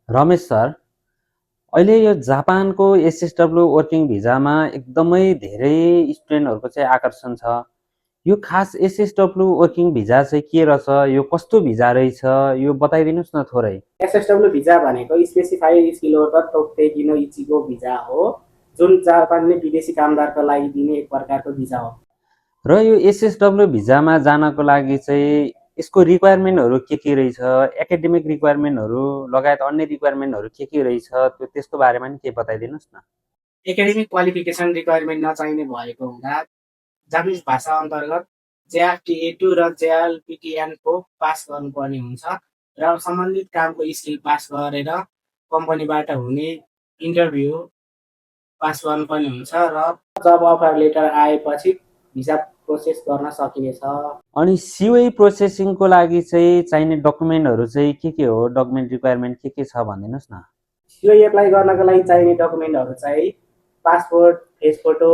Ramesh sir, अहिले यो जापानको एसएसडब्ल्यू वर्किङ भिजामा एकदमै धेरै स्टुडेन्टहरूको चाहिँ आकर्षण छ। यो खास एसएसडब्ल्यू वर्किङ भिजा चाहिँ के रहेछ, यो कस्तो भिजा रहेछ, यो बताइदिनुहोस् न थोरै। एसएसडब्ल्यू भिजा भनेको स्पेसिफाइड स्किल वर्कर तोक्ते किनो इचिगो भिजा हो, जुन जापानले विदेशी कामदारको लागि दिने एक प्रकारको भिजा हो। र यो एसएसडब्ल्यू भिजामा जानको लागि चाहिँ यसको रिक्वायरमेन्टहरू के रहेछ, एकाडेमिक रिक्वायरमेन्टहरू लगायत अन्य रिक्वायरमेन्टहरू के रहेछ, त्यसको बारेमा नि केही बताइदिनुहोस् न। एकाडेमिक क्वालिफिकेसन रिक्वायरमेन्ट नचाहिने भएको हुँदा जापानिज भाषा अन्तर्गत JRTA2 र JLPTN को पास गर्नुपर्ने हुन्छ र सम्बन्धित कामको स्किल पास गरेर कम्पनीबाट हुने इन्टरभ्यू पास गर्नुपर्ने हुन्छ र जब अफर लेटर आएपछि भिजा प्रोसेस गर्न सकिनेछ। अनि सिओई प्रोसेसिङको लागि चाहिँ चाहिने डकुमेन्टहरू चाहिँ के हो, डकुमेन्ट रिक्वायरमेन्ट के छ भनिदिनुहोस् न। सिओई एप्लाई गर्नको लागि चाहिने डकुमेन्टहरू चाहिँ पासपोर्ट, फेस फोटो,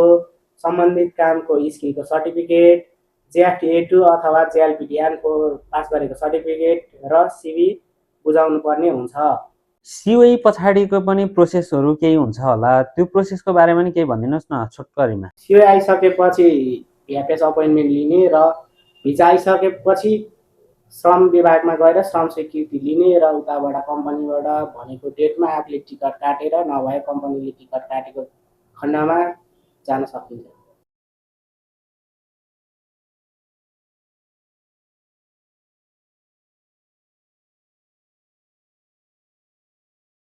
सम्बन्धित कामको स्किलको सर्टिफिकेट, JFTA2 अथवा JLPTN को पास गरेको सर्टिफिकेट र सिभी बुझाउनु पर्ने हुन्छ। सिओई पछाडिको पनि प्रोसेसहरू केही हुन्छ होला, त्यो प्रोसेसको बारेमा नि केही भनिदिनुहोस् न छोटकरीमा। सिओई आइसकेपछि भ्यापेस अपोइन्टमेन्ट लिने र भिजा आइसकेपछि श्रम विभागमा गएर श्रम स्वीकृति लिने र उताबाट कम्पनीबाट भनेको डेटमा आफूले टिकट काटेर, नभए कम्पनीले टिकट काटेको खण्डमा जान सकिन्छ।